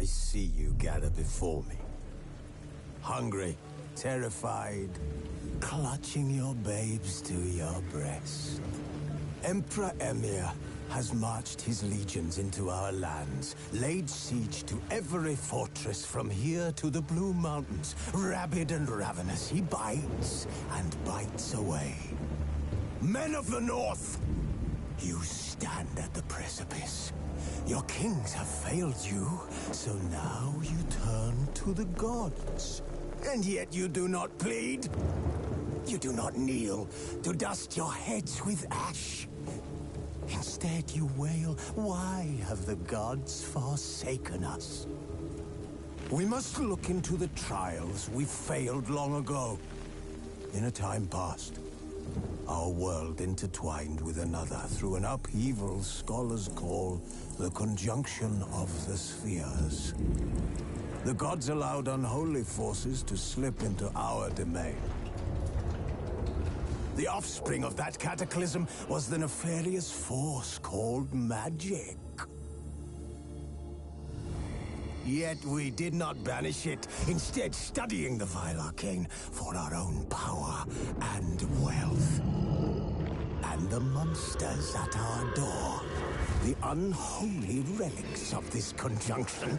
I see you gather before me. Hungry, terrified, clutching your babes to your breast. Emperor Emir has marched his legions into our lands, laid siege to every fortress from here to the Blue Mountains. Rabid and ravenous, he bites and bites away. Men of the North, you stand at the precipice. Your kings have failed you, so now you turn to the gods. And yet you do not plead. You do not kneel to dust your heads with ash. Instead you wail, why have the gods forsaken us? We must look into the trials we failed long ago. In a time past, our world intertwined with another through an upheaval scholars call the conjunction of the spheres. The gods allowed unholy forces to slip into our domain. The offspring of that cataclysm was the nefarious force called magic. Yet we did not banish it, instead studying the vile arcane for our own power and wealth. And the monsters at our door, the unholy relics of this conjunction.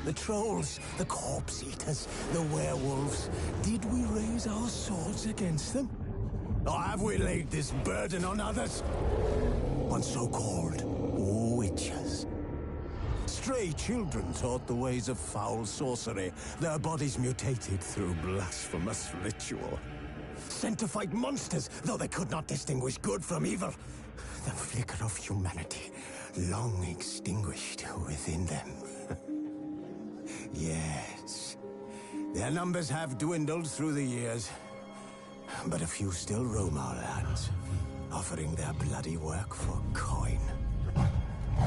The trolls, the corpse eaters, the werewolves. Did we raise our swords against them? Or have we laid this burden on others? On so-called witches. Stray children taught the ways of foul sorcery, their bodies mutated through blasphemous ritual. Sent to fight monsters, though they could not distinguish good from evil. The flicker of humanity, long extinguished within them. Yes, their numbers have dwindled through the years. But a few still roam our lands, offering their bloody work for coin.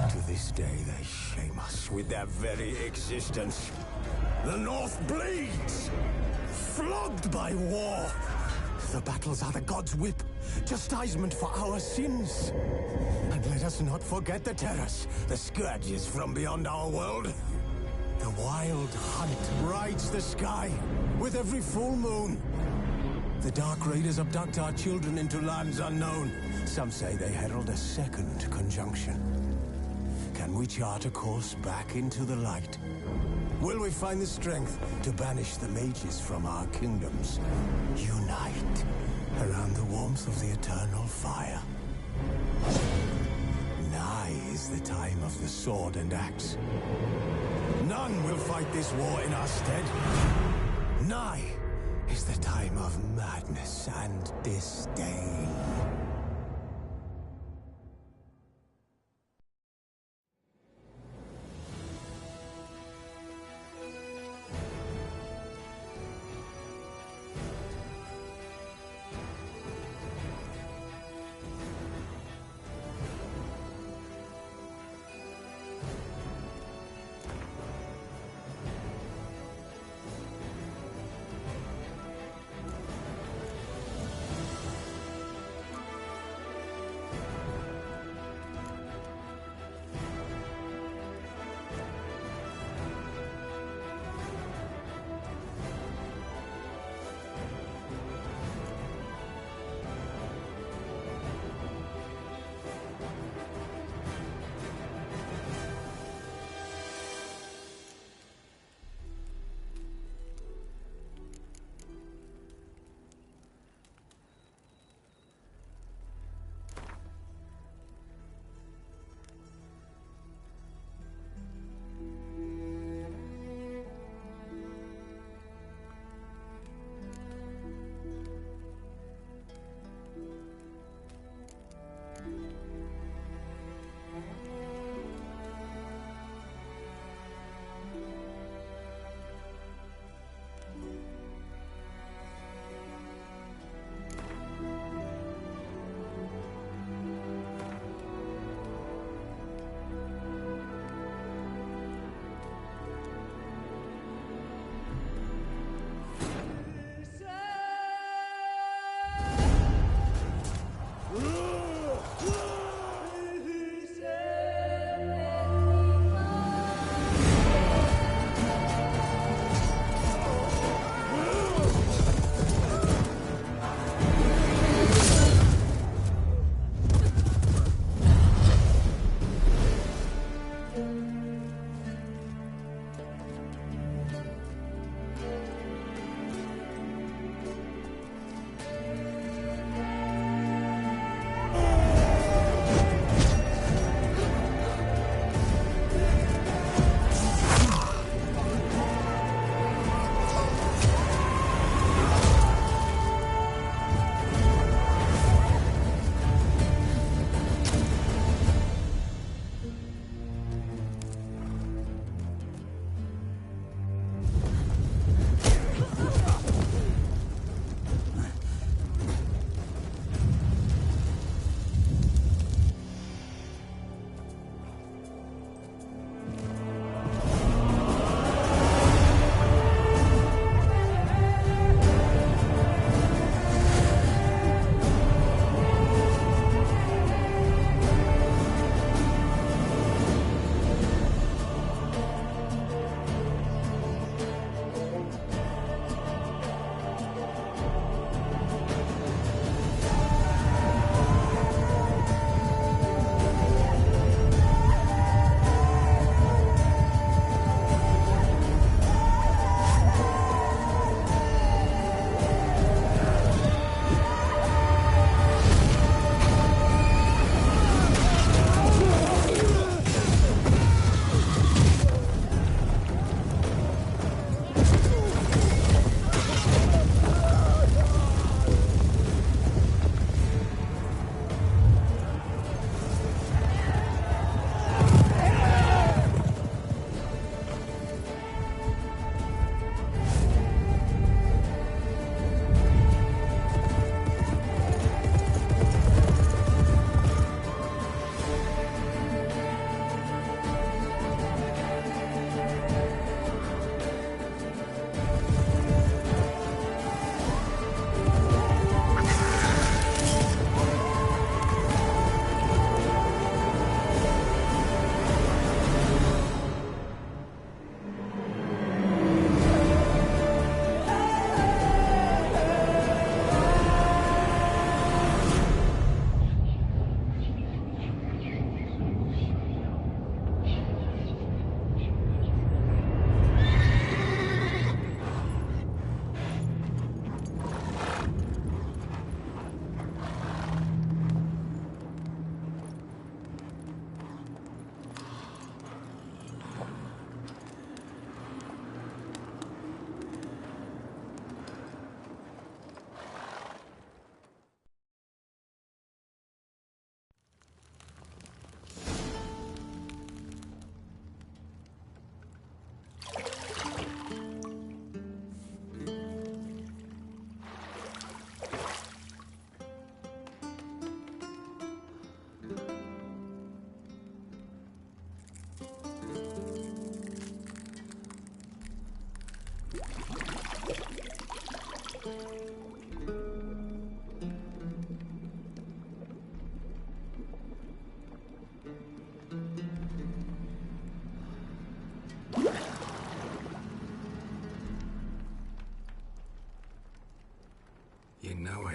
To this day, they shame us with their very existence. The North bleeds, flogged by war. The battles are the gods' whip, chastisement for our sins. And let us not forget the terrors, the scourges from beyond our world. The wild hunt rides the sky with every full moon. The Dark Raiders abduct our children into lands unknown. Some say they herald a second conjunction. Can we chart a course back into the light? Will we find the strength to banish the mages from our kingdoms? Unite around the warmth of the eternal fire. Nigh is the time of the sword and axe. None will fight this war in our stead. Nigh is the time of madness and disdain.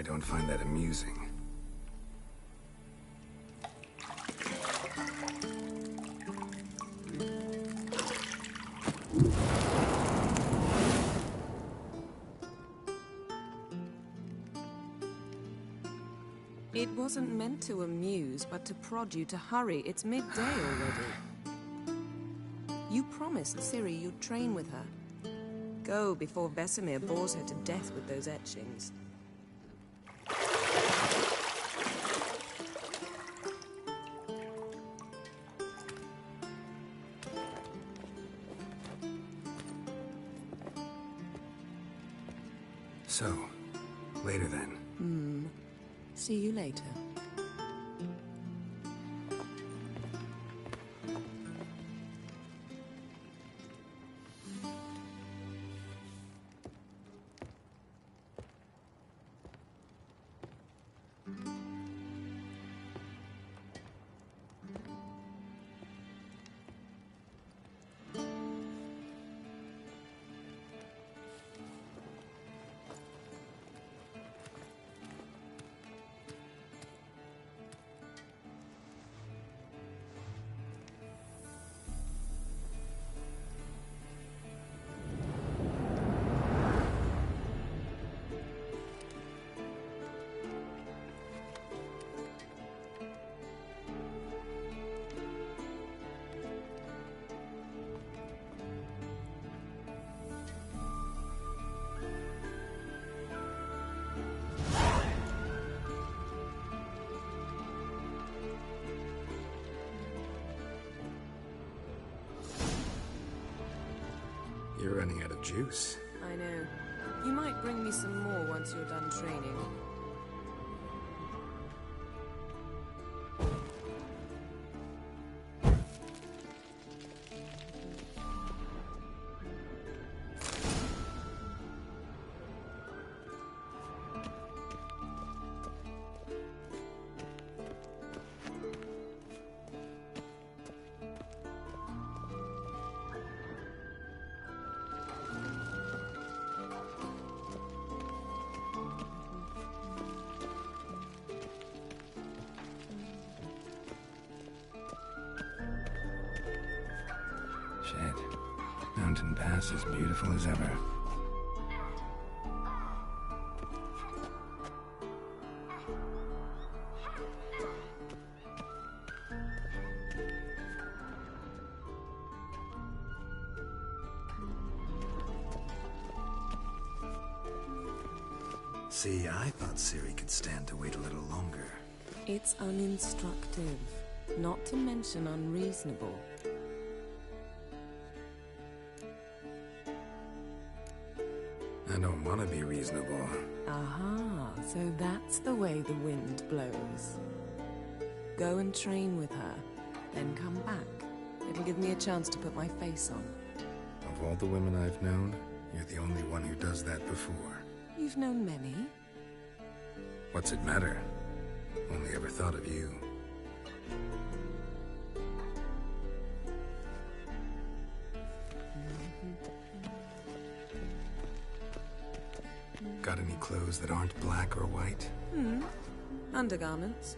don't find that amusing. It wasn't meant to amuse, but to prod you to hurry. It's midday already. You promised Ciri you'd train with her. Go before Vesemir bores her to death with those etchings. So, later then. See you later. You're running out of juice. I know. You might bring me some more once you're done training. Shit. Mountain Pass is beautiful as ever. See, I thought Ciri could stand to wait a little longer. It's uninstructive, not to mention unreasonable. I don't want to be reasonable. Aha, so that's the way the wind blows. Go and train with her, then come back. It'll give me a chance to put my face on. Of all the women I've known, you're the only one who does that before. You've known many. What's it matter? Only ever thought of you. Got any clothes that aren't black or white? Undergarments.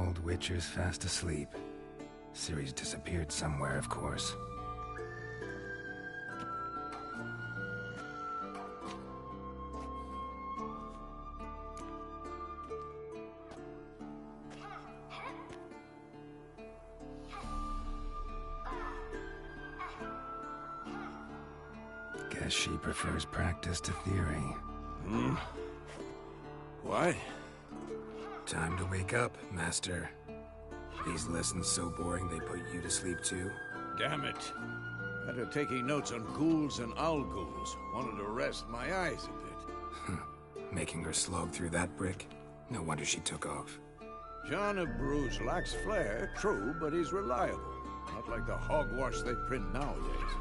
Old Witcher's fast asleep. Ciri's disappeared somewhere, of course. Guess she prefers practice to theory. What? Time to wake up, Master. These lessons so boring they put you to sleep too. Damn it. After taking notes on ghouls and owl-ghouls, wanted to rest my eyes a bit. Making her slog through that brick? No wonder she took off. John of Bruges lacks flair, true, but he's reliable. Not like the hogwash they print nowadays.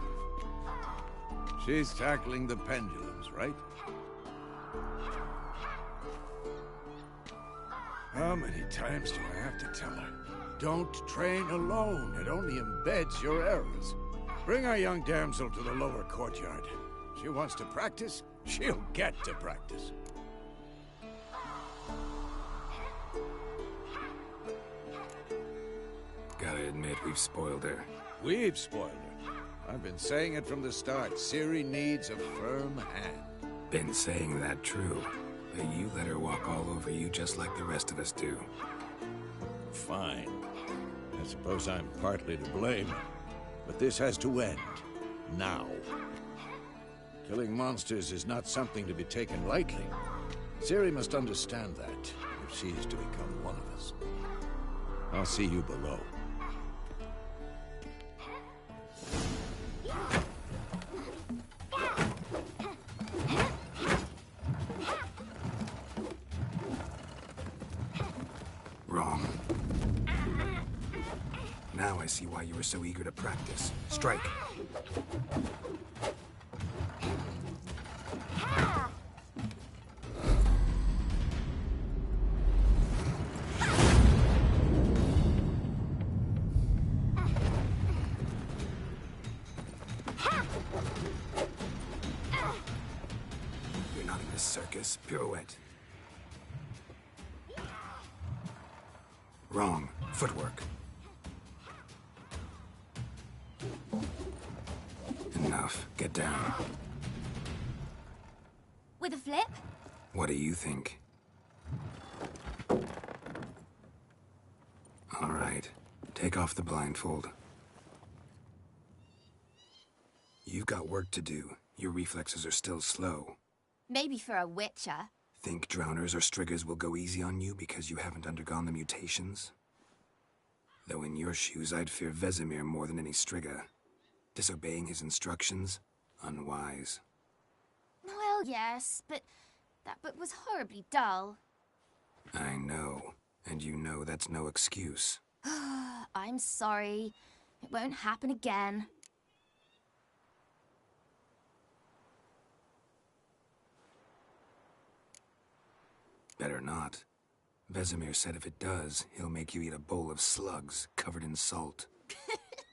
She's tackling the pendulums, right? How many times do I have to tell her? Don't train alone. It only embeds your errors. Bring our young damsel to the lower courtyard. She wants to practice, she'll get to practice. Gotta admit, we've spoiled her. We've spoiled her. I've been saying it from the start. Ciri needs a firm hand. Been saying that true. But you let her walk all over you just like the rest of us do. Fine. I suppose I'm partly to blame. But this has to end. Now. Killing monsters is not something to be taken lightly. Ciri must understand that, if she is to become one of us. I'll see you below. Wrong. Now I see why you were so eager to practice. Strike. You're not in this circus. Pirouette. Wrong. Footwork. Enough. Get down. With a flip? What do you think? All right. Take off the blindfold. You've got work to do. Your reflexes are still slow. Maybe for a witcher. Think drowners or striggers will go easy on you because you haven't undergone the mutations? Though in your shoes, I'd fear Vesemir more than any strigger. Disobeying his instructions? Unwise. Well, yes, but that book was horribly dull. I know. And you know that's no excuse. I'm sorry. It won't happen again. Better not. Vesemir said if it does, he'll make you eat a bowl of slugs covered in salt.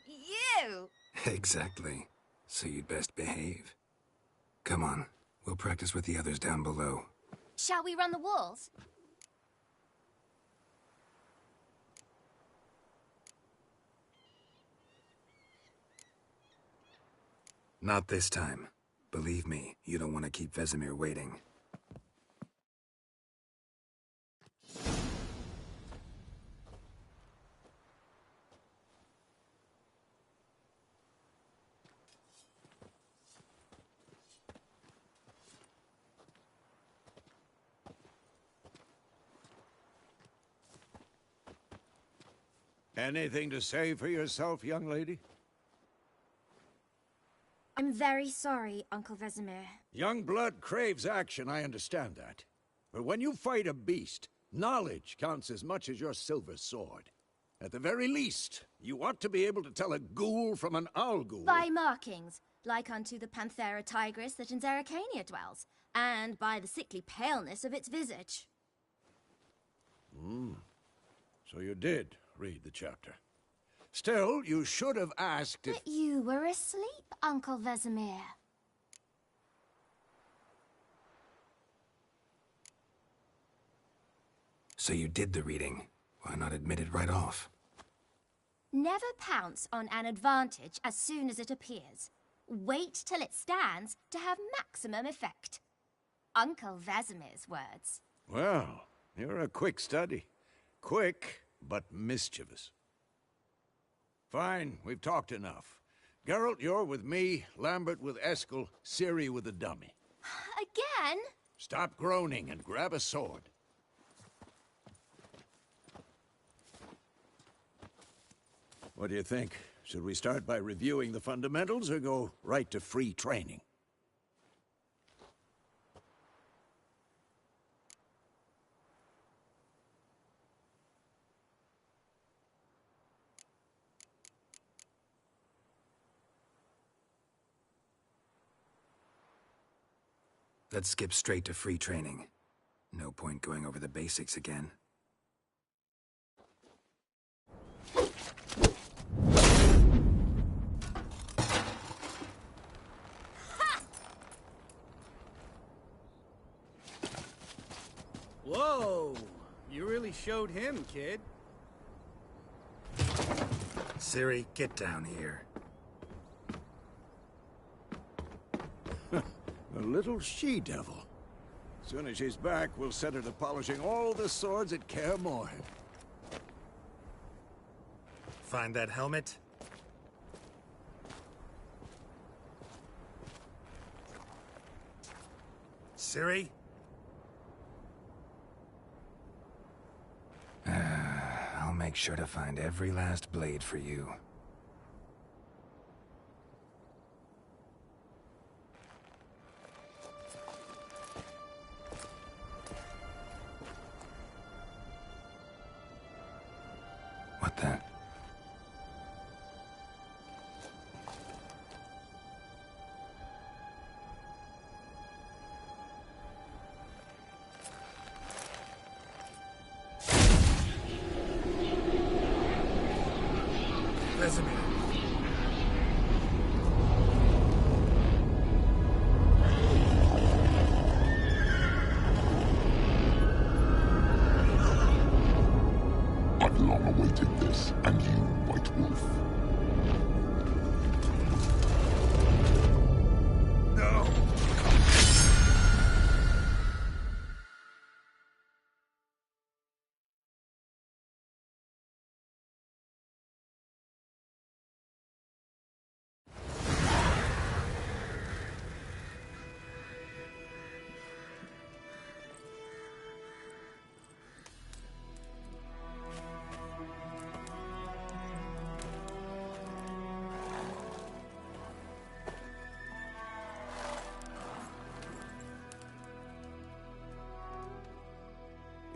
You! Exactly. So you'd best behave. Come on. We'll practice with the others down below. Shall we run the walls? Not this time. Believe me, you don't want to keep Vesemir waiting. Anything to say for yourself, young lady? I'm very sorry, Uncle Vesemir. Young blood craves action, I understand that. But when you fight a beast, knowledge counts as much as your silver sword. At the very least, you ought to be able to tell a ghoul from an owl-ghoul. By markings, like unto the Panthera tigris that in Zerrikania dwells, and by the sickly paleness of its visage. So you did read the chapter. Still, you should have asked if... But you were asleep, Uncle Vesemir. So you did the reading. Why not admit it right off? Never pounce on an advantage as soon as it appears. Wait till it stands to have maximum effect. Uncle Vesemir's words. Well, you're a quick study. Quick, but mischievous. Fine, we've talked enough. Geralt, you're with me, Lambert with Eskel, Ciri with the dummy. Again? Stop groaning and grab a sword. What do you think? Should we start by reviewing the fundamentals or go right to free training? Let's skip straight to free training. No point going over the basics again. Whoa! You really showed him, kid. Ciri, get down here. A little she-devil. Soon as she's back, we'll set her to polishing all the swords at Kaer Morhen. Find that helmet? Ciri? I'll make sure to find every last blade for you. What the? Vesemir. I've long awaited this, and you, White Wolf. No!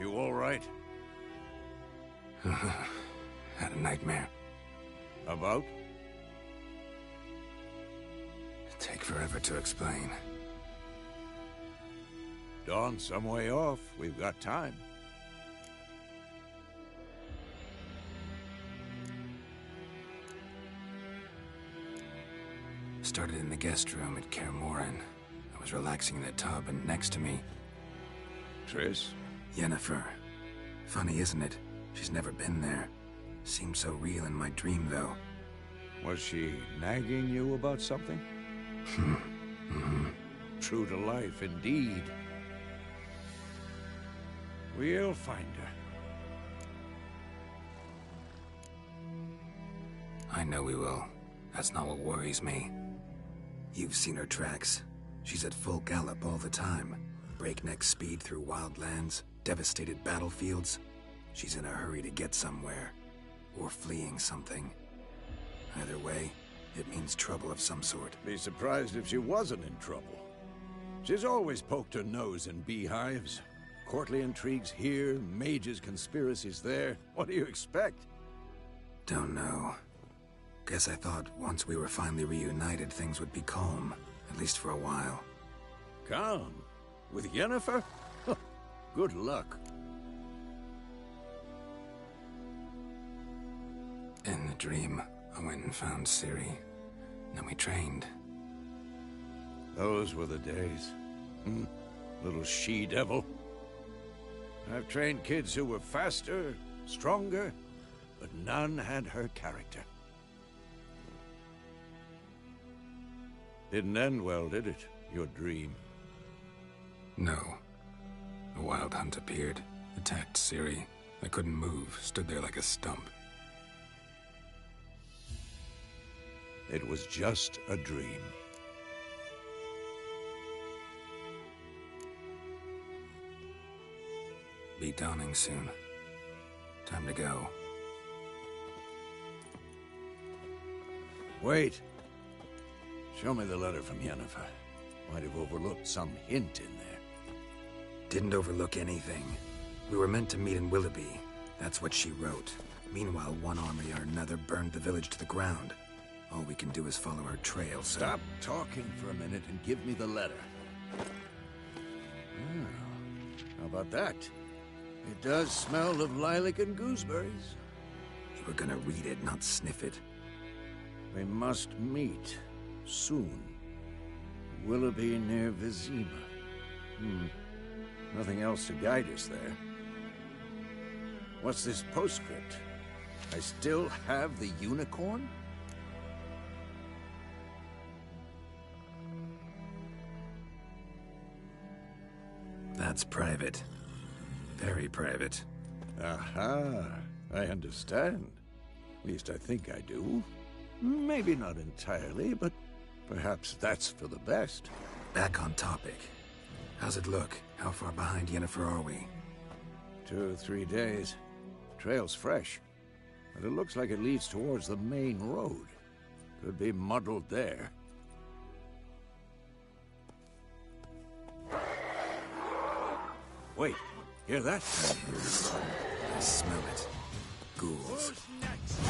You all right? Had a nightmare. About? Take forever to explain. Dawn's some way off. We've got time. Started in the guest room at Kaer Morhen. I was relaxing in a tub, and next to me, Triss? Yennefer. Funny, isn't it? She's never been there. Seemed so real in my dream, though. Was she nagging you about something? True to life, indeed. We'll find her. I know we will. That's not what worries me. You've seen her tracks. She's at full gallop all the time. Breakneck speed through wild lands, devastated battlefields. She's in a hurry to get somewhere. Or fleeing something. Either way, it means trouble of some sort. Be surprised if she wasn't in trouble. She's always poked her nose in beehives. Courtly intrigues here, mages' conspiracies there. What do you expect? Don't know. Guess I thought once we were finally reunited, things would be calm. At least for a while. Calm? With Yennefer? Good luck. In the dream, I went and found Ciri. Then we trained. Those were the days. Little she-devil. I've trained kids who were faster, stronger, but none had her character. Didn't end well, did it? Your dream? No. A wild hunt appeared, attacked Ciri. I couldn't move, stood there like a stump. It was just a dream. Be dawning soon. Time to go. Wait. Show me the letter from Yennefer. Might have overlooked some hint in there. Didn't overlook anything. We were meant to meet in Willoughby. That's what she wrote. Meanwhile, one army or another burned the village to the ground. All we can do is follow her trail, so... Stop talking for a minute and give me the letter. How about that? It does smell of lilac and gooseberries. You were gonna read it, not sniff it. We must meet. Soon. Willoughby near Vizima. Nothing else to guide us there. What's this postscript? I still have the unicorn? That's private. Very private. Aha, I understand. At least I think I do. Maybe not entirely, but perhaps that's for the best. Back on topic. How's it look? How far behind Yennefer are we? 2 or 3 days. Trail's fresh, but it looks like it leads towards the main road. Could be muddled there. Wait, hear that? I smell it. Ghouls. Who's next?